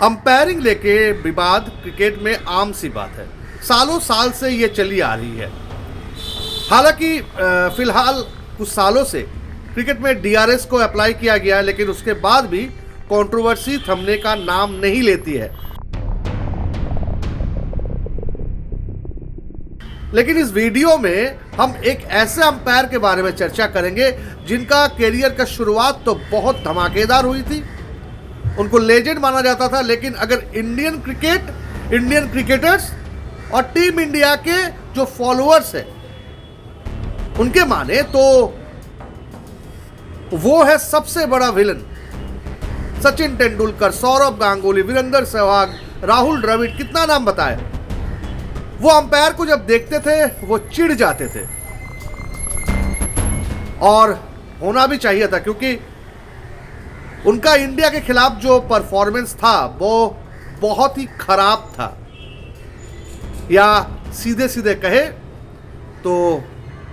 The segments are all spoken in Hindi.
अंपायरिंग लेके विवाद क्रिकेट में आम सी बात है। सालों साल से ये चली आ रही है। हालांकि फिलहाल कुछ सालों से क्रिकेट में डीआरएस को अप्लाई किया गया है, लेकिन उसके बाद भी कंट्रोवर्सी थमने का नाम नहीं लेती है। लेकिन इस वीडियो में हम एक ऐसे अंपायर के बारे में चर्चा करेंगे जिनका कैरियर का शुरुआत तो बहुत धमाकेदार हुई थी। उनको लेजेंड माना जाता था, लेकिन अगर इंडियन क्रिकेटर्स और टीम इंडिया के जो फॉलोअर्स हैं उनके माने तो वो है सबसे बड़ा विलन। सचिन तेंदुलकर, सौरव गांगुली, वीरेंद्र सहवाग, राहुल द्रविड़, कितना नाम बताए। वो अंपायर को जब देखते थे वो चिढ़ जाते थे, और होना भी चाहिए था, क्योंकि उनका इंडिया के खिलाफ जो परफॉर्मेंस था वो बहुत ही खराब था, या सीधे सीधे कहे तो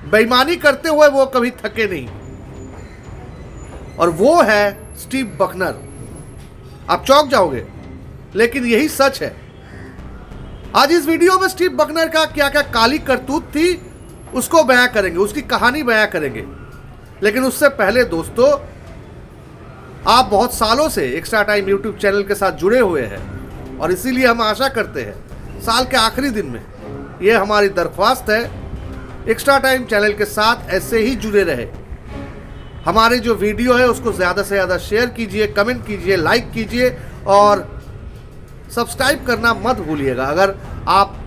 बेईमानी करते हुए वो कभी थके नहीं। और वो है स्टीव बकनर। आप चौंक जाओगे, लेकिन यही सच है। आज इस वीडियो में स्टीव बकनर का क्या क्या काली करतूत थी उसको बयां करेंगे, उसकी कहानी बयां करेंगे। लेकिन उससे पहले दोस्तों, आप बहुत सालों से एक्स्ट्रा टाइम यूट्यूब चैनल के साथ जुड़े हुए हैं, और इसीलिए हम आशा करते हैं साल के आखिरी दिन में ये हमारी दरख्वास्त है, एक्स्ट्रा टाइम चैनल के साथ ऐसे ही जुड़े रहे। हमारे जो वीडियो है उसको ज़्यादा से ज़्यादा शेयर कीजिए, कमेंट कीजिए, लाइक कीजिए, और सब्सक्राइब करना मत भूलिएगा। अगर आप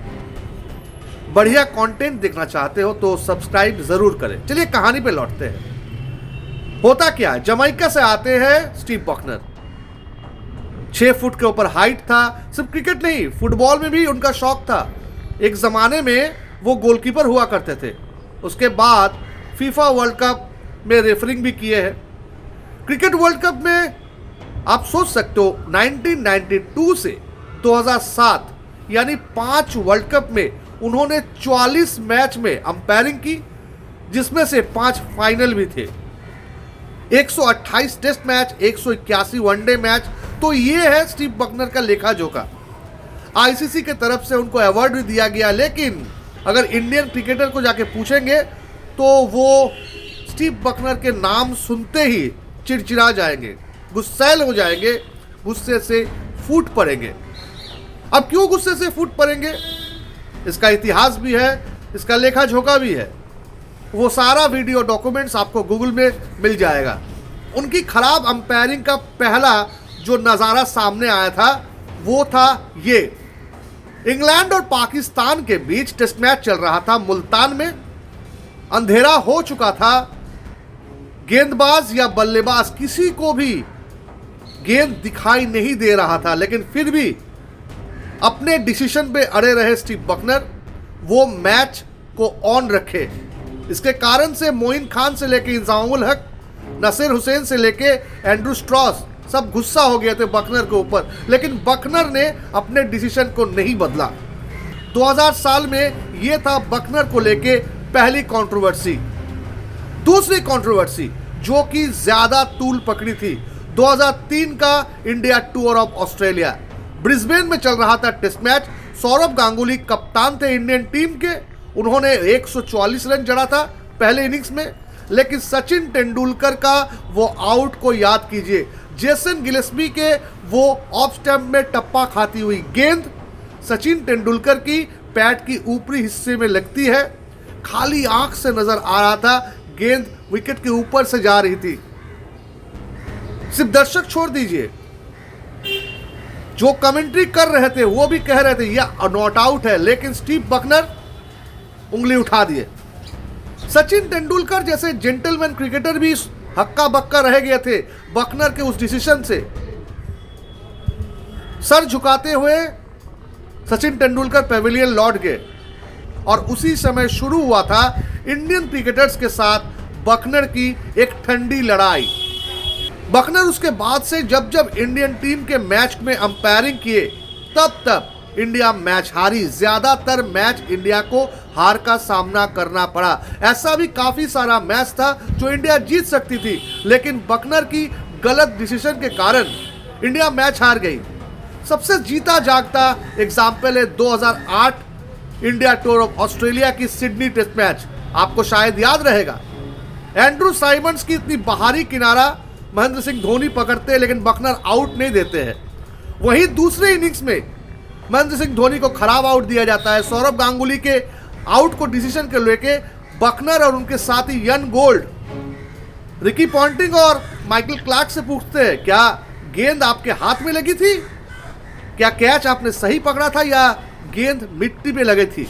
बढ़िया कंटेंट देखना चाहते हो तो सब्सक्राइब ज़रूर करें। चलिए कहानी पे लौटते हैं। होता क्या है, जमैका से आते हैं स्टीव बकनर। 6 फुट के ऊपर हाइट था। सिर्फ क्रिकेट नहीं, फुटबॉल में भी उनका शौक था। एक ज़माने में वो गोलकीपर हुआ करते थे। उसके बाद फीफा वर्ल्ड कप में रेफरिंग भी किए हैं। क्रिकेट वर्ल्ड कप में आप सोच सकते हो 1992 से 2007 यानी 5 वर्ल्ड कप में उन्होंने 44 मैच में अंपायरिंग की, जिसमें से 5 फाइनल भी थे। 128 टेस्ट मैच, 181 वनडे मैच। तो ये है स्टीव बकनर का लेखा जोखा। आईसीसी के तरफ से उनको अवार्ड भी दिया गया, लेकिन अगर इंडियन क्रिकेटर को जाके पूछेंगे तो वो स्टीव बकनर के नाम सुनते ही चिड़चिड़ा जाएंगे, गुस्सैल हो जाएंगे, गुस्से से फूट पड़ेंगे। अब क्यों गुस्से से फूट पड़ेंगे, इसका इतिहास भी है, इसका लेखा जोखा भी है। वो सारा वीडियो डॉक्यूमेंट्स आपको गूगल में मिल जाएगा। उनकी खराब अंपायरिंग का पहला जो नज़ारा सामने आया था वो था ये। इंग्लैंड और पाकिस्तान के बीच टेस्ट मैच चल रहा था मुल्तान में। अंधेरा हो चुका था। गेंदबाज या बल्लेबाज किसी को भी गेंद दिखाई नहीं दे रहा था, लेकिन फिर भी अपने डिसीजन पे अड़े रहे स्टीव बकनर। वो मैच को ऑन रखे। इसके कारण से मोइन खान से लेके इंजामुल हक, नसीर हुसैन से लेके एंड्रू स्ट्रॉस सब गुस्सा हो गए थे बकनर के ऊपर, लेकिन बकनर ने अपने डिसीजन को नहीं बदला। 2000 साल में ये था बकनर को लेके पहली कंट्रोवर्सी। दूसरी कंट्रोवर्सी जो कि ज्यादा तूल पकड़ी थी, 2003 का India tour of Australia. Brisbane में चल रहा था टेस्ट मैच। सौरव गांगुली कप्तान थे इंडियन टीम के। उन्होंने 144 रन जड़ा था पहले इनिंग्स में, लेकिन सचिन तेंदुलकर का वो आउट को याद कीजिए। जेसन गिलेस्पी के वो ऑफ स्टंप में टप्पा खाती हुई गेंद सचिन तेंदुलकर की पैड की ऊपरी हिस्से में लगती है। खाली आंख से नजर आ रहा था, गेंद विकेट के ऊपर से जा रही थी। सिर्फ दर्शक छोड़ दीजिए, जो कमेंट्री कर रहे थे वो भी कह रहे थे यह नॉट आउट है, लेकिन स्टीव बकनर उंगली उठा दिए। सचिन तेंदुलकर जैसे जेंटलमैन क्रिकेटर भी हक्का बक्का रह गए थे बकनर के उस डिसीजन से। सर झुकाते हुए सचिन तेंदुलकर पेविलियन लौट गए, और उसी समय शुरू हुआ था इंडियन क्रिकेटर्स के साथ बकनर की एक ठंडी लड़ाई। बकनर उसके बाद से जब जब इंडियन टीम के मैच में अंपायरिंग किए तब तब इंडिया मैच हारी। ज्यादातर मैच इंडिया को हार का सामना करना पड़ा। ऐसा भी काफी सारा मैच था जो इंडिया जीत सकती थी, लेकिन बकनर की गलत डिसीजन के कारण इंडिया मैच हार गई। सबसे जीता जागता एग्जाम्पल है 2008 इंडिया टूर ऑफ ऑस्ट्रेलिया की सिडनी टेस्ट मैच। आपको शायद याद रहेगा, एंड्रू साइमंड्स की इतनी बाहरी किनारा महेंद्र सिंह धोनी पकड़ते हैं, लेकिन बकनर आउट नहीं देते हैं। वहीं दूसरे इनिंग्स में महेंद्र सिंह धोनी को खराब आउट दिया जाता है। सौरभ गांगुली के आउट को डिसीजन के लेके बकनर और उनके साथी यन गोल्ड रिकी पॉन्टिंग और माइकल क्लार्क से पूछते हैं, क्या गेंद आपके हाथ में लगी थी? क्या कैच आपने सही पकड़ा था या गेंद मिट्टी पे लगी थी?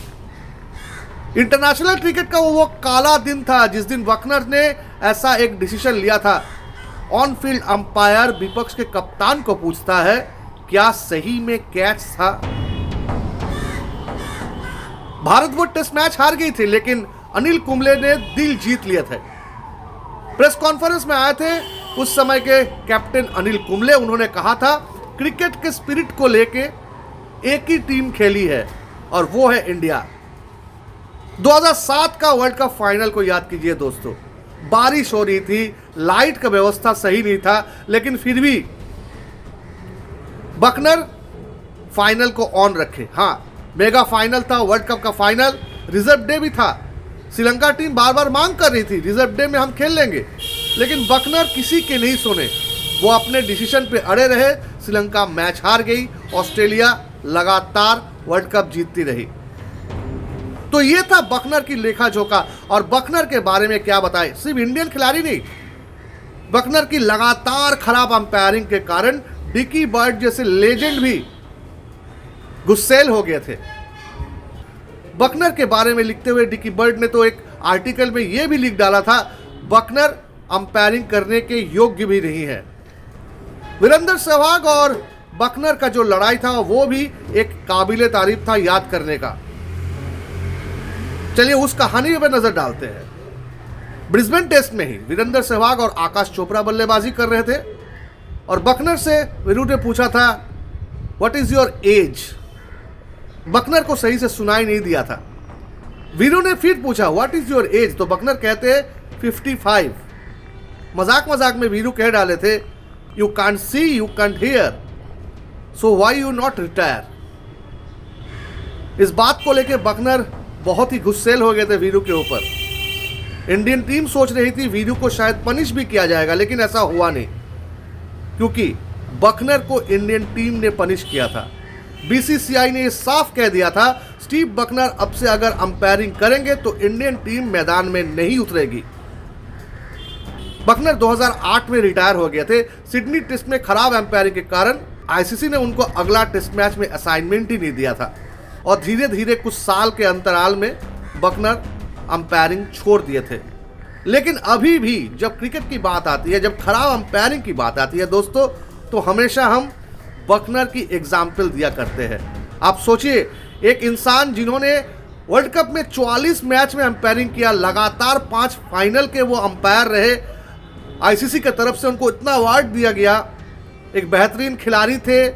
इंटरनेशनल क्रिकेट का वो काला दिन था जिस दिन बकनर ने ऐसा एक डिसीजन लिया था। ऑन फील्ड अंपायर विपक्ष के कप्तान को पूछता है, क्या सही में कैच था? भारत वो टेस्ट मैच हार गई थी, लेकिन अनिल कुंबले ने दिल जीत लिए थे। प्रेस कॉन्फ्रेंस में आए थे उस समय के कैप्टन अनिल कुंबले। उन्होंने कहा था, क्रिकेट के स्पिरिट को लेके एक ही टीम खेली है और वो है इंडिया। 2007 का वर्ल्ड कप फाइनल को याद कीजिए दोस्तों, बारिश हो रही थी, लाइट का व्यवस्था सही नहीं था, लेकिन फिर भी बकनर फाइनल को ऑन रखे। हाँ, मेगा फाइनल था, वर्ल्ड कप का फाइनल, रिजर्व डे भी था। श्रीलंका टीम बार बार मांग कर रही थी रिजर्व डे में हम खेल लेंगे, लेकिन बकनर किसी के नहीं सुने। वो अपने डिसीजन पे अड़े रहे। श्रीलंका मैच हार गई, ऑस्ट्रेलिया लगातार वर्ल्ड कप जीतती रही। तो ये था बकनर की लेखा जोखा। और बकनर के बारे में क्या बताएं, सिर्फ इंडियन खिलाड़ी नहीं, बकनर की लगातार खराब अंपायरिंग के कारण डिकी बर्ड जैसे लेजेंड भी गुस्सैल हो गए थे। बकनर के बारे में लिखते हुए डिकी बर्ड ने तो एक आर्टिकल में यह भी लिख डाला था, बकनर अंपायरिंग करने के योग्य भी नहीं है। वीरेंद्र सहवाग और बकनर का जो लड़ाई था वो भी एक काबिले तारीफ था याद करने का। चलिए उस कहानी पर नजर डालते हैं। ब्रिस्बेन टेस्ट में ही वीरेंद्र सहवाग और आकाश चोपड़ा बल्लेबाजी कर रहे थे और बकनर से वीरू ने पूछा था, what is your age? Bucknor को सही से सुनाई नहीं दिया था। वीरू ने फिर पूछा, व्हाट इज योर एज? तो बकनर कहते 55। मजाक मजाक में वीरू कह डाले थे, you can't see, you can't hear, so why you not retire. इस बात को लेकर बकनर बहुत ही गुस्सैल हो गए थे वीरू के ऊपर। इंडियन टीम सोच रही थी वीरू को शायद पनिश भी किया जाएगा, लेकिन ऐसा हुआ नहीं, क्योंकि बकनर को इंडियन टीम ने पनिश किया था। बीसीसीआई ने साफ कह दिया था, स्टीव बकनर अब से अगर अंपायरिंग करेंगे तो इंडियन टीम मैदान में नहीं उतरेगी। बकनर 2008 में रिटायर हो गए थे। सिडनी टेस्ट में खराब अंपायरिंग के कारण आईसीसी ने उनको अगला टेस्ट मैच में असाइनमेंट ही नहीं दिया था और धीरे धीरे कुछ साल के अंतराल में बकनर अंपायरिंग छोड़ दिए थे। लेकिन अभी भी जब क्रिकेट की बात आती है, जब खराब अंपायरिंग की बात आती है दोस्तों, तो हमेशा हम बकनर की एग्जाम्पल दिया करते हैं। आप सोचिए, एक इंसान जिन्होंने वर्ल्ड कप में 44 मैच में अंपायरिंग किया, लगातार 5 फाइनल के वो अंपायर रहे, आईसीसी की तरफ से उनको इतना अवार्ड दिया गया, एक बेहतरीन खिलाड़ी थे,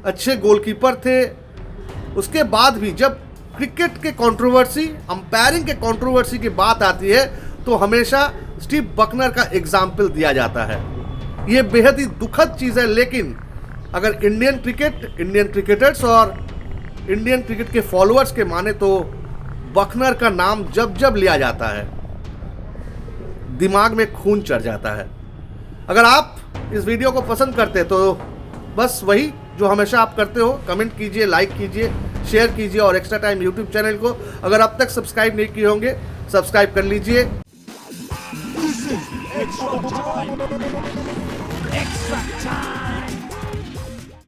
अच्छे गोलकीपर थे, उसके बाद भी जब क्रिकेट के कंट्रोवर्सी, अंपायरिंग के कंट्रोवर्सी की बात आती है तो हमेशा स्टीव बकनर का एग्जाम्पल दिया जाता है। ये बेहद ही दुखद चीज़ है, लेकिन अगर इंडियन क्रिकेट, इंडियन क्रिकेटर्स और इंडियन क्रिकेट के फॉलोअर्स के माने तो बकनर का नाम जब जब लिया जाता है दिमाग में खून चढ़ जाता है। अगर आप इस वीडियो को पसंद करते हैं तो बस वही जो हमेशा आप करते हो, कमेंट कीजिए, लाइक कीजिए, शेयर कीजिए और एक्स्ट्रा टाइम यूट्यूब चैनल को अगर अब तक सब्सक्राइब नहीं किए होंगे सब्सक्राइब कर लीजिए। Extra time.